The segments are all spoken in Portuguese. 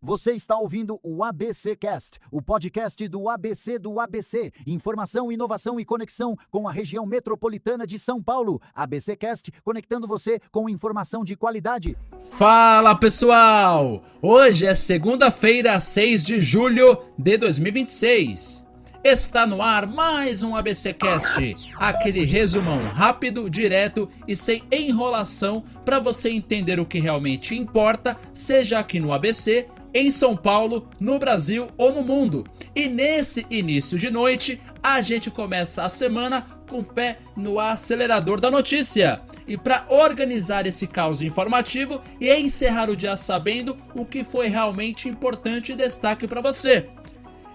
Você está ouvindo o ABC Cast, o podcast do ABC do ABC. Informação, inovação e conexão com a região metropolitana de São Paulo. ABC Cast, conectando você com informação de qualidade. Fala pessoal! Hoje é segunda-feira, 6 de julho de 2026. Está no ar mais um ABC Cast, aquele resumão rápido, direto e sem enrolação para você entender o que realmente importa, seja aqui no ABC, em São Paulo, no Brasil ou no mundo. E nesse início de noite, a gente começa a semana com o pé no acelerador da notícia. E para organizar esse caos informativo e encerrar o dia sabendo o que foi realmente importante e destaque para você.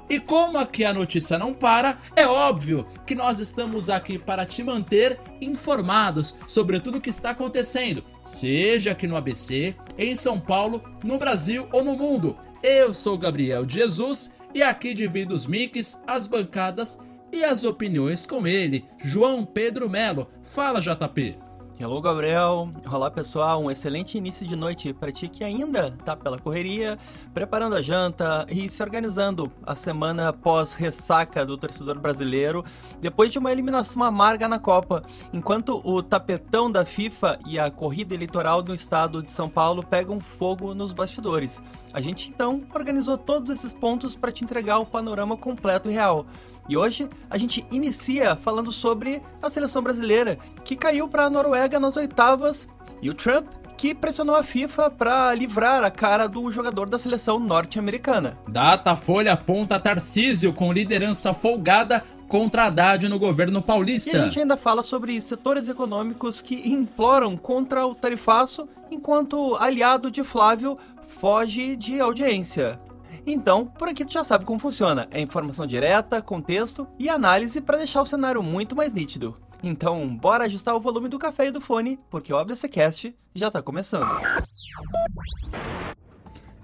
E como aqui a notícia não para, é óbvio que nós estamos aqui para te manter informados sobre tudo o que está acontecendo, seja aqui no ABC, em São Paulo, no Brasil ou no mundo. Eu sou Gabriel Jesus e aqui divido os mics, as bancadas e as opiniões com ele, João Pedro Melo. Fala, JP! Hello, Gabriel. Olá, pessoal. Um excelente início de noite para ti que ainda tá pela correria, preparando a janta e se organizando a semana pós-ressaca do torcedor brasileiro, depois de uma eliminação amarga na Copa, enquanto o tapetão da FIFA e a corrida eleitoral no estado de São Paulo pegam fogo nos bastidores. A gente, então, organizou todos esses pontos para te entregar o panorama completo e real. E hoje a gente inicia falando sobre a seleção brasileira, que caiu para a Noruega nas oitavas, e o Trump, que pressionou a FIFA para livrar a cara do jogador da seleção norte-americana. Datafolha aponta Tarcísio com liderança folgada contra Haddad no governo paulista. E a gente ainda fala sobre setores econômicos que imploram contra o tarifaço, enquanto aliado de Flávio foge de audiência. Então, por aqui tu já sabe como funciona. É informação direta, contexto e análise para deixar o cenário muito mais nítido. Então, bora ajustar o volume do café e do fone, porque o ABCcast já tá começando.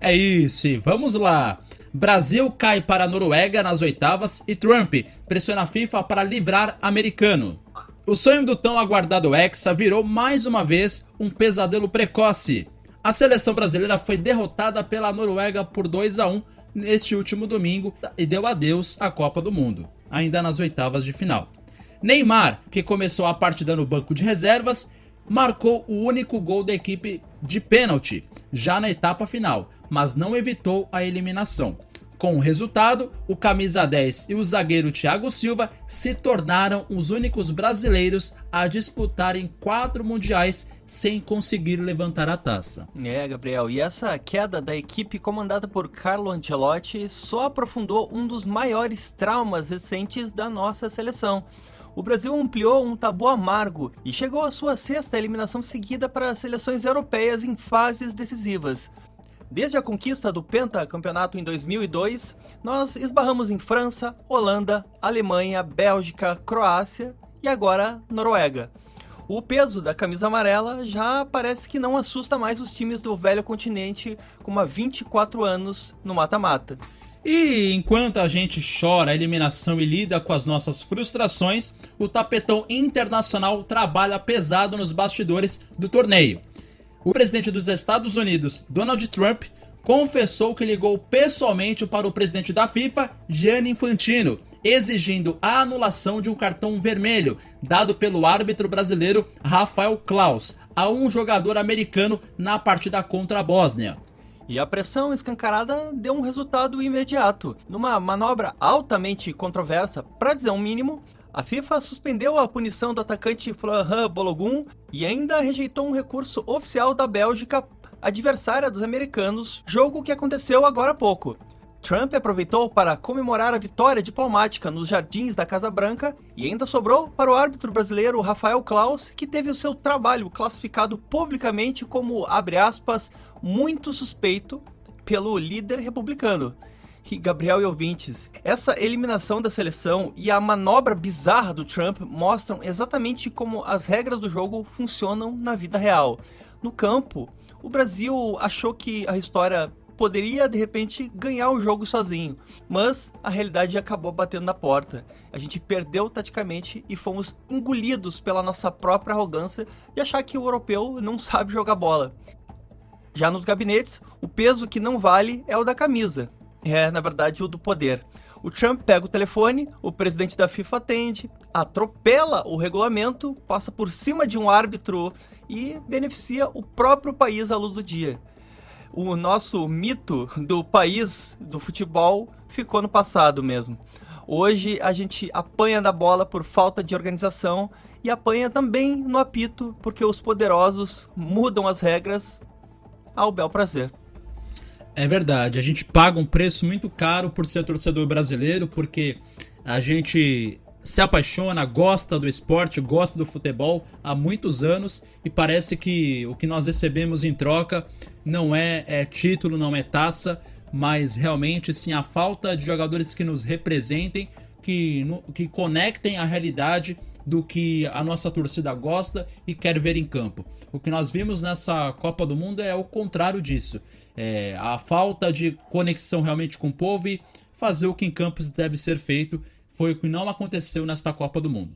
É isso, e vamos lá. Brasil cai para a Noruega nas oitavas e Trump pressiona a FIFA para livrar americano. O sonho do tão aguardado Hexa virou mais uma vez um pesadelo precoce. A seleção brasileira foi derrotada pela Noruega por 2-1 neste último domingo e deu adeus à Copa do Mundo, ainda nas oitavas de final. Neymar, que começou a partida no banco de reservas, marcou o único gol da equipe de pênalti, já na etapa final, mas não evitou a eliminação. Com o resultado, o camisa 10 e o zagueiro Thiago Silva se tornaram os únicos brasileiros a disputarem 4 mundiais sem conseguir levantar a taça. Gabriel, e essa queda da equipe comandada por Carlo Ancelotti só aprofundou um dos maiores traumas recentes da nossa seleção. O Brasil ampliou um tabu amargo e chegou à sua 6ª eliminação seguida para seleções europeias em fases decisivas. Desde a conquista do pentacampeonato em 2002, nós esbarramos em França, Holanda, Alemanha, Bélgica, Croácia e agora Noruega. O peso da camisa amarela já parece que não assusta mais os times do velho continente como há 24 anos no mata-mata. E enquanto a gente chora a eliminação e lida com as nossas frustrações, o tapetão internacional trabalha pesado nos bastidores do torneio. O presidente dos Estados Unidos, Donald Trump, confessou que ligou pessoalmente para o presidente da FIFA, Gianni Infantino, exigindo a anulação de um cartão vermelho dado pelo árbitro brasileiro Rafael Claus a um jogador americano na partida contra a Bósnia. E a pressão escancarada deu um resultado imediato. Numa manobra altamente controversa, para dizer um mínimo, a FIFA suspendeu a punição do atacante Florent Balogun e ainda rejeitou um recurso oficial da Bélgica, adversária dos americanos, jogo que aconteceu agora há pouco. Trump aproveitou para comemorar a vitória diplomática nos jardins da Casa Branca e ainda sobrou para o árbitro brasileiro Rafael Claus, que teve o seu trabalho classificado publicamente como, abre aspas, muito suspeito pelo líder republicano. E Gabriel e ouvintes, essa eliminação da seleção e a manobra bizarra do Trump mostram exatamente como as regras do jogo funcionam na vida real. No campo, o Brasil achou que a história poderia de repente ganhar o jogo sozinho, mas a realidade acabou batendo na porta. A gente perdeu taticamente e fomos engolidos pela nossa própria arrogância de achar que o europeu não sabe jogar bola. Já nos gabinetes, o peso que não vale é o da camisa. É, na verdade, o do poder. O Trump pega o telefone, o presidente da FIFA atende, atropela o regulamento, passa por cima de um árbitro e beneficia o próprio país à luz do dia. O nosso mito do país do futebol ficou no passado mesmo. Hoje a gente apanha da bola por falta de organização e apanha também no apito porque os poderosos mudam as regras ao bel prazer. É verdade, a gente paga um preço muito caro por ser torcedor brasileiro, porque a gente se apaixona, gosta do esporte, gosta do futebol há muitos anos e parece que o que nós recebemos em troca não é título, não é taça, mas realmente sim a falta de jogadores que nos representem, que conectem a realidade do que a nossa torcida gosta e quer ver em campo. O que nós vimos nessa Copa do Mundo é o contrário disso. A falta de conexão realmente com o povo e fazer o que em campos deve ser feito foi o que não aconteceu nesta Copa do Mundo.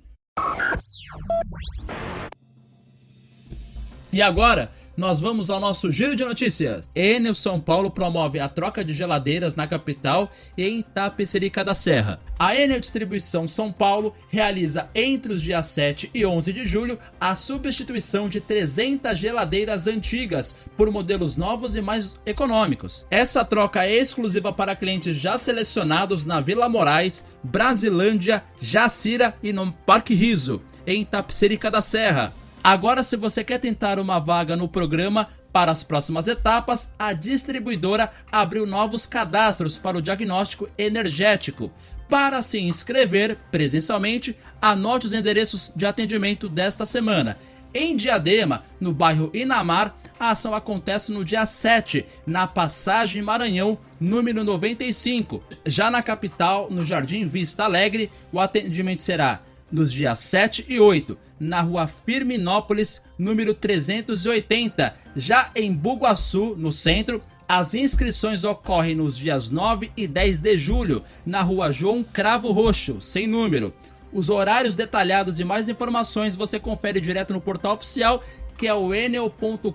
E agora, nós vamos ao nosso giro de notícias. Enel São Paulo promove a troca de geladeiras na capital e em Itapecerica da Serra. A Enel Distribuição São Paulo realiza entre os dias 7 e 11 de julho a substituição de 300 geladeiras antigas por modelos novos e mais econômicos. Essa troca é exclusiva para clientes já selecionados na Vila Moraes, Brasilândia, Jacira e no Parque Riso, em Itapecerica da Serra. Agora, se você quer tentar uma vaga no programa para as próximas etapas, a distribuidora abriu novos cadastros para o diagnóstico energético. Para se inscrever presencialmente, anote os endereços de atendimento desta semana. Em Diadema, no bairro Inamar, a ação acontece no dia 7, na Passagem Maranhão, número 95. Já na capital, no Jardim Vista Alegre, o atendimento será nos dias 7 e 8, na rua Firminópolis, número 380. Já em Bugaçu, no centro, as inscrições ocorrem nos dias 9 e 10 de julho, na rua João Cravo Roxo, sem número. Os horários detalhados e mais informações você confere direto no portal oficial, que é o enel.com.br.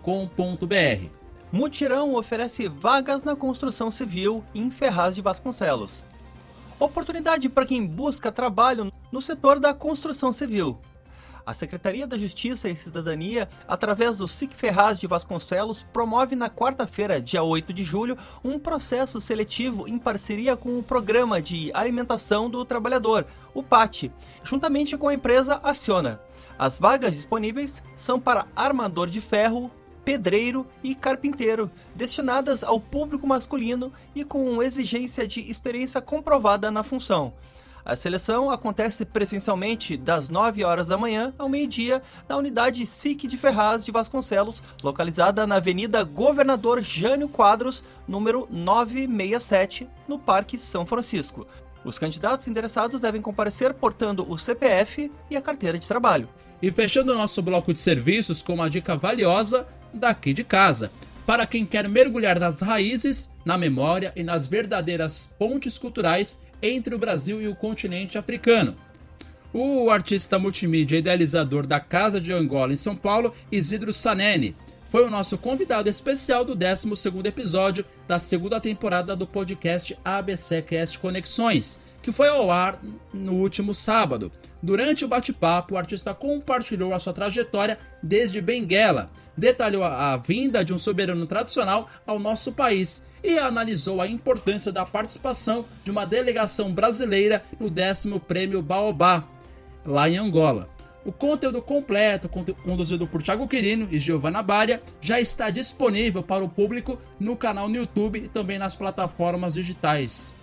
Mutirão oferece vagas na construção civil em Ferraz de Vasconcelos. Oportunidade para quem busca trabalho no setor da construção civil. A Secretaria da Justiça e Cidadania, através do SIC Ferraz de Vasconcelos, promove na quarta-feira, dia 8 de julho, um processo seletivo em parceria com o Programa de Alimentação do Trabalhador, o PAT, juntamente com a empresa Aciona. As vagas disponíveis são para armador de ferro, pedreiro e carpinteiro, destinadas ao público masculino e com exigência de experiência comprovada na função. A seleção acontece presencialmente das 9 horas da manhã ao meio-dia na unidade SIC de Ferraz de Vasconcelos, localizada na Avenida Governador Jânio Quadros, número 967, no Parque São Francisco. Os candidatos interessados devem comparecer portando o CPF e a carteira de trabalho. E fechando o nosso bloco de serviços com uma dica valiosa daqui de casa. Para quem quer mergulhar nas raízes, na memória e nas verdadeiras pontes culturais entre o Brasil e o continente africano. O artista multimídia e idealizador da Casa de Angola em São Paulo, Isidro Saneni, foi o nosso convidado especial do 12º episódio da segunda temporada do podcast ABCcast Conexões, que foi ao ar no último sábado. Durante o bate-papo, o artista compartilhou a sua trajetória desde Benguela, detalhou a vinda de um soberano tradicional ao nosso país e analisou a importância da participação de uma delegação brasileira no 10º Prêmio Baobá, lá em Angola. O conteúdo completo, conduzido por Thiago Quirino e Giovanna Baria, já está disponível para o público no canal no YouTube e também nas plataformas digitais.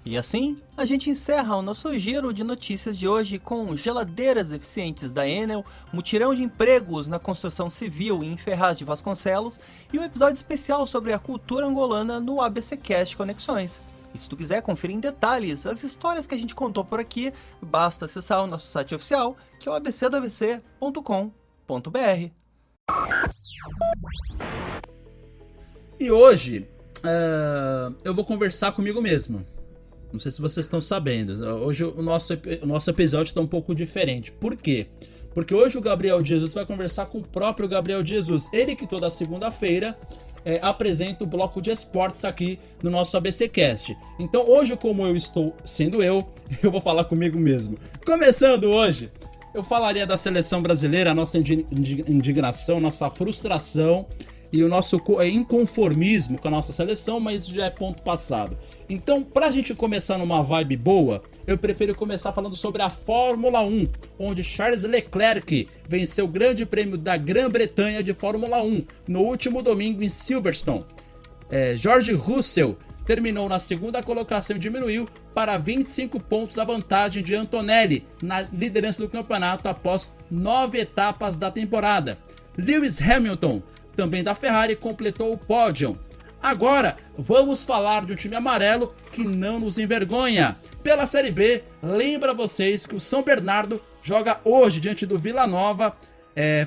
E assim, a gente encerra o nosso giro de notícias de hoje com geladeiras eficientes da Enel, mutirão de empregos na construção civil em Ferraz de Vasconcelos e um episódio especial sobre a cultura angolana no ABCcast Conexões. E se tu quiser conferir em detalhes as histórias que a gente contou por aqui, basta acessar o nosso site oficial, que é o abcdoabc.com.br. E hoje, eu vou conversar comigo mesmo. Não sei se vocês estão sabendo. Hoje o nosso episódio está um pouco diferente. Por quê? Porque hoje o Gabriel Jesus vai conversar com o próprio Gabriel Jesus. Ele que toda segunda-feira apresento o bloco de esportes aqui no nosso ABCcast. Então hoje, como eu estou sendo eu vou falar comigo mesmo. Começando hoje, eu falaria da seleção brasileira, a nossa indignação, nossa frustração e o nosso inconformismo com a nossa seleção, mas isso já é ponto passado. Então, pra gente começar numa vibe boa, eu prefiro começar falando sobre a Fórmula 1, onde Charles Leclerc venceu o Grande Prêmio da Grã-Bretanha de Fórmula 1 no último domingo em Silverstone. George Russell terminou na segunda colocação e diminuiu para 25 pontos a vantagem de Antonelli na liderança do campeonato após 9 etapas da temporada. Lewis Hamilton, também da Ferrari, completou o pódio. Agora, vamos falar de um time amarelo que não nos envergonha. Pela Série B, lembra vocês que o São Bernardo joga hoje diante do Vila Nova,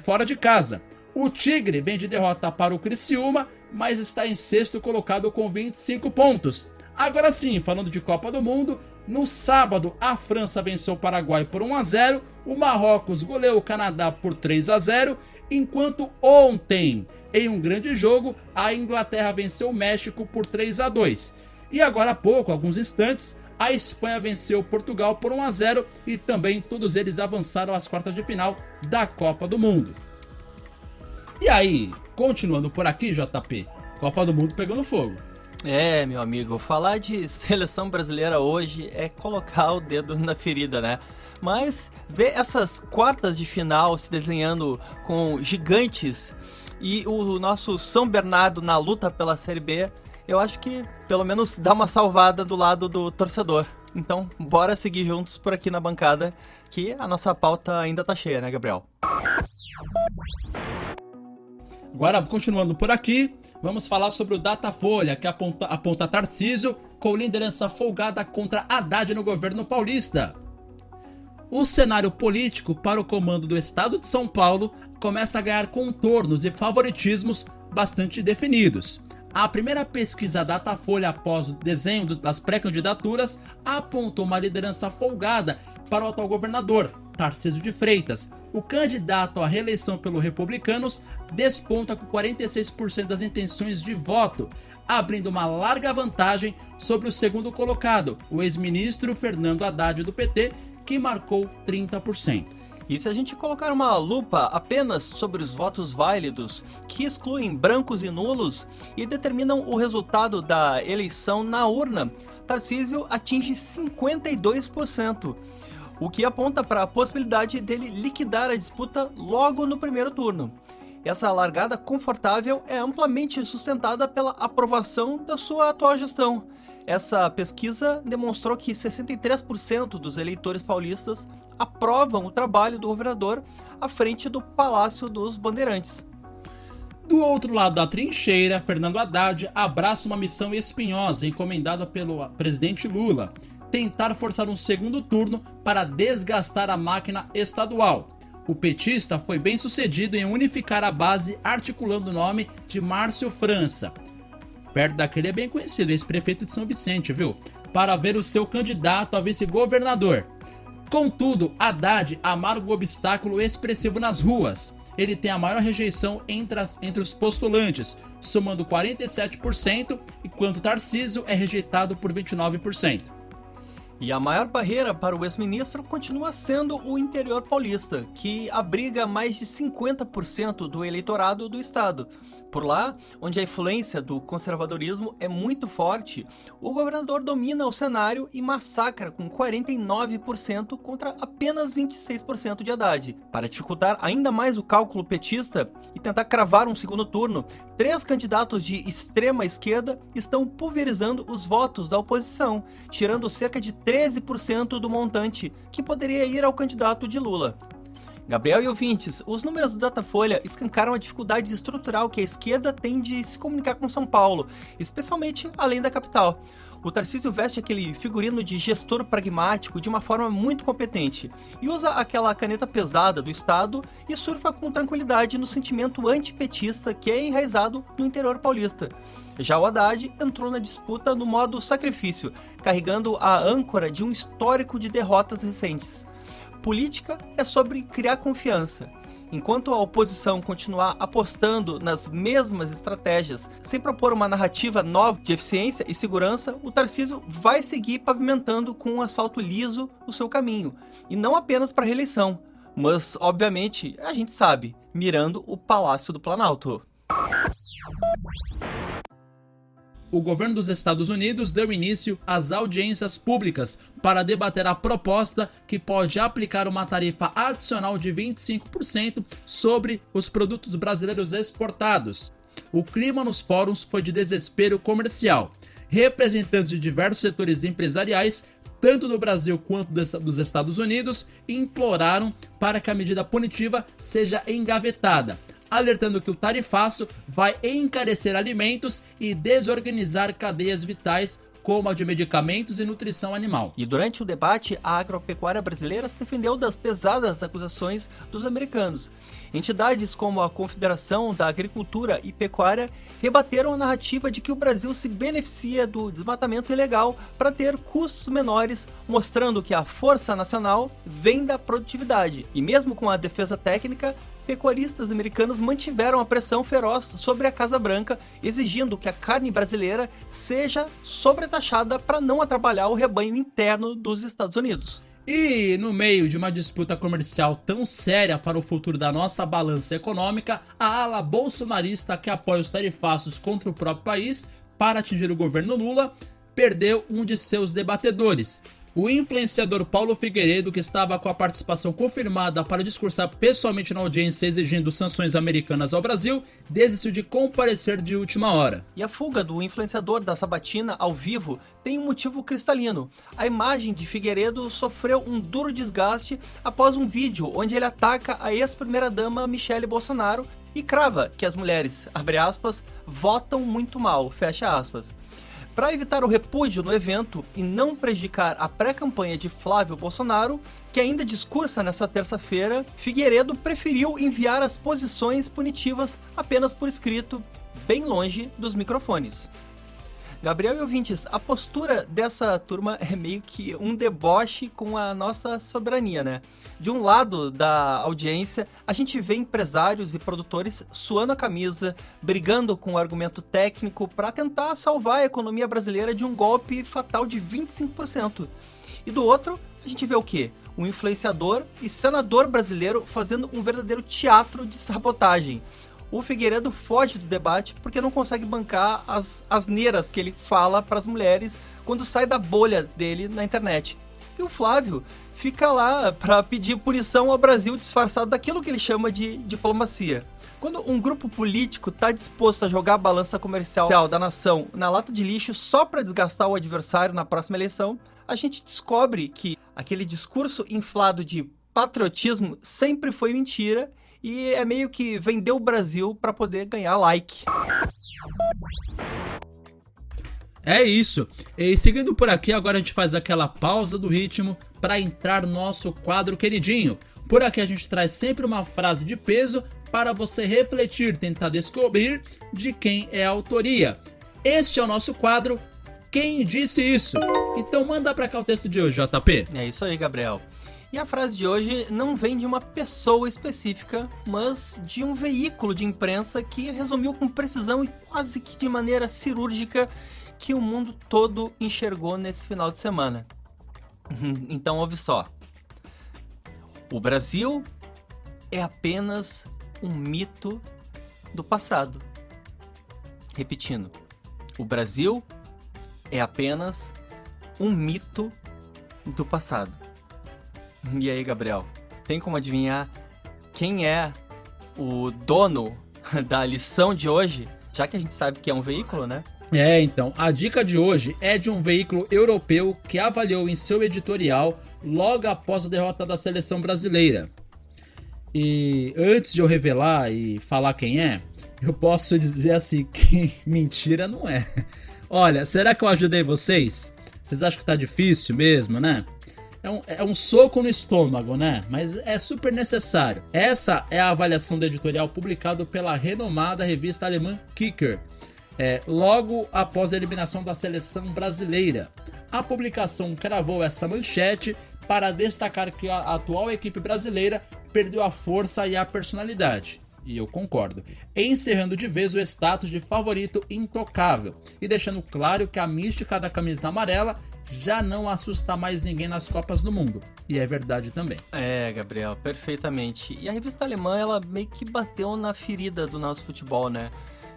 fora de casa. O Tigre vem de derrota para o Criciúma, mas está em sexto colocado com 25 pontos. Agora sim, falando de Copa do Mundo, no sábado a França venceu o Paraguai por 1-0, o Marrocos goleou o Canadá por 3-0, enquanto ontem, em um grande jogo, a Inglaterra venceu o México por 3-2. E agora há pouco, alguns instantes, a Espanha venceu Portugal por 1-0 e também todos eles avançaram às quartas de final da Copa do Mundo. E aí, continuando por aqui, JP, Copa do Mundo pegando fogo. Meu amigo, falar de seleção brasileira hoje é colocar o dedo na ferida, né? Mas ver essas quartas de final se desenhando com gigantes e o nosso São Bernardo na luta pela Série B, eu acho que pelo menos dá uma salvada do lado do torcedor. Então, bora seguir juntos por aqui na bancada, que a nossa pauta ainda tá cheia, né, Gabriel? Agora, continuando por aqui, vamos falar sobre o Datafolha, que aponta Tarcísio com liderança folgada contra Haddad no governo paulista. O cenário político para o comando do estado de São Paulo começa a ganhar contornos e favoritismos bastante definidos. A primeira pesquisa Datafolha após o desenho das pré-candidaturas apontou uma liderança folgada para o atual governador, Tarcísio de Freitas. O candidato à reeleição pelos republicanos desponta com 46% das intenções de voto, abrindo uma larga vantagem sobre o segundo colocado, o ex-ministro Fernando Haddad do PT, que marcou 30%. E se a gente colocar uma lupa apenas sobre os votos válidos, que excluem brancos e nulos e determinam o resultado da eleição na urna, Tarcísio atinge 52%, o que aponta para a possibilidade dele liquidar a disputa logo no primeiro turno. Essa largada confortável é amplamente sustentada pela aprovação da sua atual gestão. Essa pesquisa demonstrou que 63% dos eleitores paulistas aprovam o trabalho do governador à frente do Palácio dos Bandeirantes. Do outro lado da trincheira, Fernando Haddad abraça uma missão espinhosa encomendada pelo presidente Lula: tentar forçar um segundo turno para desgastar a máquina estadual. O petista foi bem sucedido em unificar a base articulando o nome de Márcio França, perto daquele é bem conhecido, ex-prefeito de São Vicente, viu? Para ver o seu candidato a vice-governador. Contudo, Haddad amarga um obstáculo expressivo nas ruas. Ele tem a maior rejeição entre os postulantes, somando 47%, enquanto Tarcísio é rejeitado por 29%. E a maior barreira para o ex-ministro continua sendo o interior paulista, que abriga mais de 50% do eleitorado do estado. Por lá, onde a influência do conservadorismo é muito forte, o governador domina o cenário e massacra com 49% contra apenas 26% de Haddad. Para dificultar ainda mais o cálculo petista e tentar cravar um segundo turno, 3 candidatos de extrema esquerda estão pulverizando os votos da oposição, tirando cerca de 13% do montante que poderia ir ao candidato de Lula. Gabriel e ouvintes, os números do Datafolha escancaram a dificuldade estrutural que a esquerda tem de se comunicar com São Paulo, especialmente além da capital. O Tarcísio veste aquele figurino de gestor pragmático de uma forma muito competente e usa aquela caneta pesada do Estado e surfa com tranquilidade no sentimento antipetista que é enraizado no interior paulista. Já o Haddad entrou na disputa no modo sacrifício, carregando a âncora de um histórico de derrotas recentes. Política é sobre criar confiança. Enquanto a oposição continuar apostando nas mesmas estratégias, sem propor uma narrativa nova de eficiência e segurança, o Tarcísio vai seguir pavimentando com um asfalto liso o seu caminho. E não apenas para a reeleição, mas, obviamente, a gente sabe, mirando o Palácio do Planalto. O governo dos Estados Unidos deu início às audiências públicas para debater a proposta que pode aplicar uma tarifa adicional de 25% sobre os produtos brasileiros exportados. O clima nos fóruns foi de desespero comercial. Representantes de diversos setores empresariais, tanto do Brasil quanto dos Estados Unidos, imploraram para que a medida punitiva seja engavetada, alertando que o tarifaço vai encarecer alimentos e desorganizar cadeias vitais como a de medicamentos e nutrição animal. E durante o debate, a agropecuária brasileira se defendeu das pesadas acusações dos americanos. Entidades como a Confederação da Agricultura e Pecuária rebateram a narrativa de que o Brasil se beneficia do desmatamento ilegal para ter custos menores, mostrando que a força nacional vem da produtividade. E mesmo com a defesa técnica, pecuaristas americanos mantiveram a pressão feroz sobre a Casa Branca, exigindo que a carne brasileira seja sobretaxada para não atrapalhar o rebanho interno dos Estados Unidos. E no meio de uma disputa comercial tão séria para o futuro da nossa balança econômica, a ala bolsonarista que apoia os tarifaços contra o próprio país para atingir o governo Lula perdeu um de seus debatedores. O influenciador Paulo Figueiredo, que estava com a participação confirmada para discursar pessoalmente na audiência exigindo sanções americanas ao Brasil, desistiu de comparecer de última hora. E a fuga do influenciador da sabatina ao vivo tem um motivo cristalino. A imagem de Figueiredo sofreu um duro desgaste após um vídeo onde ele ataca a ex-primeira-dama Michele Bolsonaro e crava que as mulheres, abre aspas, votam muito mal, fecha aspas. Para evitar o repúdio no evento e não prejudicar a pré-campanha de Flávio Bolsonaro, que ainda discursa nesta terça-feira, Figueiredo preferiu enviar as posições punitivas apenas por escrito, bem longe dos microfones. Gabriel e ouvintes, a postura dessa turma é meio que um deboche com a nossa soberania, né? De um lado da audiência, a gente vê empresários e produtores suando a camisa, brigando com o argumento técnico para tentar salvar a economia brasileira de um golpe fatal de 25%. E do outro, a gente vê o quê? Um influenciador e senador brasileiro fazendo um verdadeiro teatro de sabotagem. O Figueiredo foge do debate porque não consegue bancar as asneiras que ele fala para as mulheres quando sai da bolha dele na internet. E o Flávio fica lá para pedir punição ao Brasil disfarçado daquilo que ele chama de diplomacia. Quando um grupo político está disposto a jogar a balança comercial da nação na lata de lixo só para desgastar o adversário na próxima eleição, a gente descobre que aquele discurso inflado de patriotismo sempre foi mentira e é meio que vender o Brasil para poder ganhar like. É isso. E seguindo por aqui, agora a gente faz aquela pausa do ritmo para entrar no nosso quadro queridinho. Por aqui a gente traz sempre uma frase de peso para você refletir, tentar descobrir de quem é a autoria. Este é o nosso quadro Quem Disse Isso? Então manda pra cá o texto de hoje, JP. É isso aí, Gabriel. E a frase de hoje não vem de uma pessoa específica, mas de um veículo de imprensa que resumiu com precisão e quase que de maneira cirúrgica que o mundo todo enxergou nesse final de semana. Então ouve só. O Brasil é apenas um mito do passado. Repetindo. O Brasil é apenas um mito do passado. E aí, Gabriel, tem como adivinhar quem é o dono da lição de hoje? Já que a gente sabe que é um veículo, né? Então, a dica de hoje é de um veículo europeu que avaliou em seu editorial logo após a derrota da seleção brasileira. E antes de eu revelar e falar quem é, eu posso dizer assim que mentira não é. Olha, será que eu ajudei vocês? Vocês acham que tá difícil mesmo, né? É um soco no estômago, né? Mas é super necessário. Essa é a avaliação do editorial publicado pela renomada revista alemã Kicker, logo após a eliminação da seleção brasileira. A publicação cravou essa manchete para destacar que a atual equipe brasileira perdeu a força e a personalidade. E eu concordo. Encerrando de vez o status de favorito intocável e deixando claro que a mística da camisa amarela já não assusta mais ninguém nas Copas do Mundo. E é verdade também. É, Gabriel, perfeitamente. E a revista alemã, ela meio que bateu na ferida do nosso futebol, né?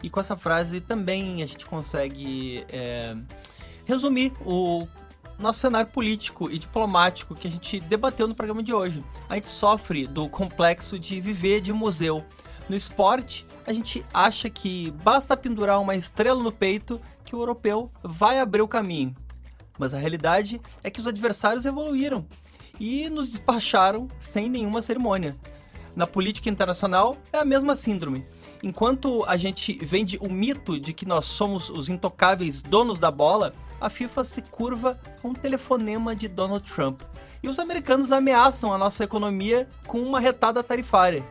E com essa frase também a gente consegue resumir o nosso cenário político e diplomático que a gente debateu no programa de hoje. A gente sofre do complexo de viver de museu. No esporte, a gente acha que basta pendurar uma estrela no peito que o europeu vai abrir o caminho. Mas a realidade é que os adversários evoluíram e nos despacharam sem nenhuma cerimônia. Na política internacional é a mesma síndrome. Enquanto a gente vende o mito de que nós somos os intocáveis donos da bola, a FIFA se curva a um telefonema de Donald Trump. E os americanos ameaçam a nossa economia com uma retada tarifária.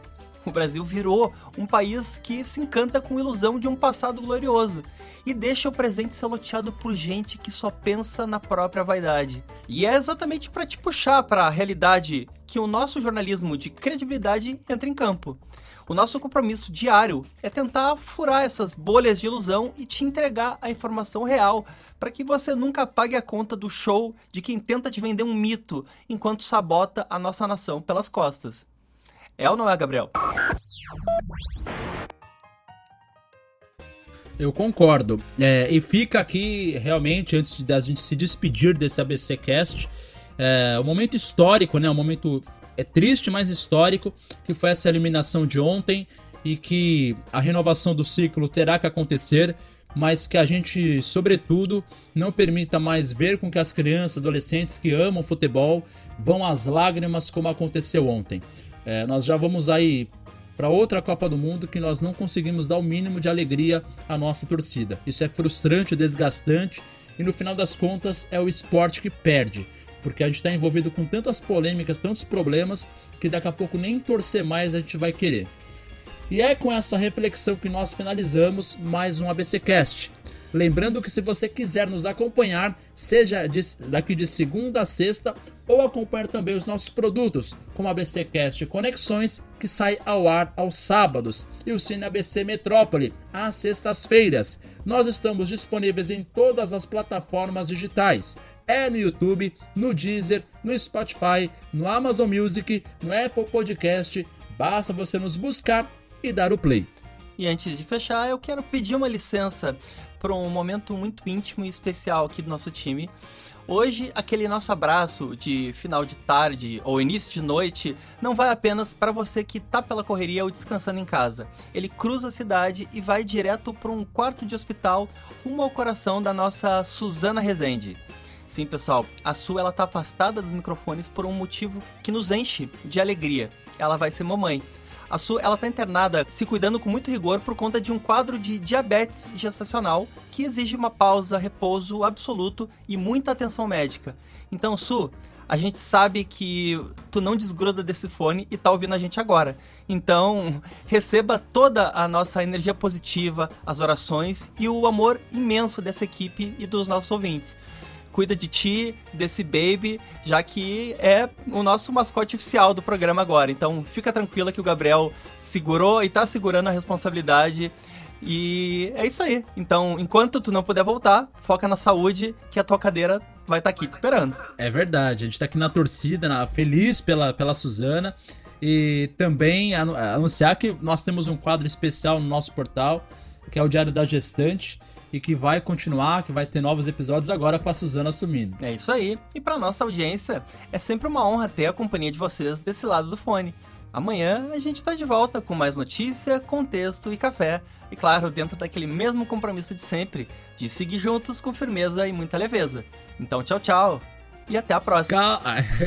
O Brasil virou um país que se encanta com a ilusão de um passado glorioso e deixa o presente ser loteado por gente que só pensa na própria vaidade. E é exatamente para te puxar para a realidade que o nosso jornalismo de credibilidade entra em campo. O nosso compromisso diário é tentar furar essas bolhas de ilusão e te entregar a informação real para que você nunca pague a conta do show de quem tenta te vender um mito enquanto sabota a nossa nação pelas costas. É ou não é, Gabriel? Eu concordo. E fica aqui, realmente, antes da gente se despedir desse ABCcast, um momento histórico, né? Um momento triste, mas histórico, que foi essa eliminação de ontem e que a renovação do ciclo terá que acontecer, mas que a gente, sobretudo, não permita mais ver com que as crianças, adolescentes que amam futebol vão às lágrimas como aconteceu ontem. Nós já vamos aí para outra Copa do Mundo que nós não conseguimos dar o mínimo de alegria à nossa torcida. Isso é frustrante, desgastante e no final das contas é o esporte que perde, porque a gente está envolvido com tantas polêmicas, tantos problemas que daqui a pouco nem torcer mais a gente vai querer. E é com essa reflexão que nós finalizamos mais um ABCcast. Lembrando que se você quiser nos acompanhar, seja daqui de segunda a sexta, ou acompanhar também os nossos produtos, como a ABCcast Conexões, que sai ao ar aos sábados, e o Cine ABC Metrópole, às sextas-feiras. Nós estamos disponíveis em todas as plataformas digitais. No YouTube, no Deezer, no Spotify, no Amazon Music, no Apple Podcast. Basta você nos buscar e dar o play. E antes de fechar, eu quero pedir uma licença para um momento muito íntimo e especial aqui do nosso time. Hoje, aquele nosso abraço de final de tarde ou início de noite não vai apenas para você que tá pela correria ou descansando em casa. Ele cruza a cidade e vai direto para um quarto de hospital rumo ao coração da nossa Suzana Rezende. Sim, pessoal, a Su ela tá afastada dos microfones por um motivo que nos enche de alegria. Ela vai ser mamãe. A Su, ela tá internada se cuidando com muito rigor por conta de um quadro de diabetes gestacional que exige uma pausa, repouso absoluto e muita atenção médica. Então, Su, a gente sabe que tu não desgruda desse fone e tá ouvindo a gente agora. Então, receba toda a nossa energia positiva, as orações e o amor imenso dessa equipe e dos nossos ouvintes. Cuida de ti, desse baby, já que é o nosso mascote oficial do programa agora. Então fica tranquila que o Gabriel segurou e tá segurando a responsabilidade. E é isso aí. Então, enquanto tu não puder voltar, foca na saúde, que a tua cadeira vai estar aqui te esperando. É verdade, a gente tá aqui na torcida, feliz pela Suzana. E também anunciar que nós temos um quadro especial no nosso portal, que é o Diário da Gestante. E que vai continuar, que vai ter novos episódios agora com a Suzana assumindo. É isso aí. E para nossa audiência, é sempre uma honra ter a companhia de vocês desse lado do fone. Amanhã a gente tá de volta com mais notícia, contexto e café. E claro, dentro daquele mesmo compromisso de sempre, de seguir juntos com firmeza e muita leveza. Então tchau, tchau. E até a próxima.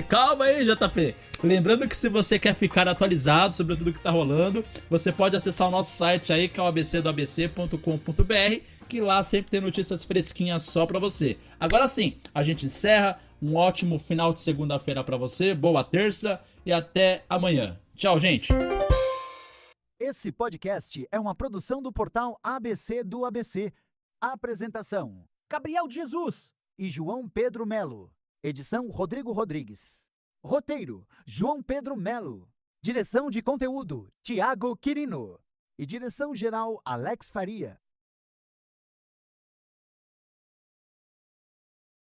Calma aí, JP. Lembrando que se você quer ficar atualizado sobre tudo que tá rolando, você pode acessar o nosso site aí, que é o abcdoabc.com.br, que lá sempre tem notícias fresquinhas só pra você. Agora sim, a gente encerra. Um ótimo final de segunda-feira pra você. Boa terça e até amanhã. Tchau, gente. Esse podcast é uma produção do portal ABC do ABC. Apresentação: Gabriel Jesus e João Pedro Melo. Edição: Rodrigo Rodrigues. Roteiro: João Pedro Melo. Direção de conteúdo, Tiago Quirino. E direção geral, Alex Faria.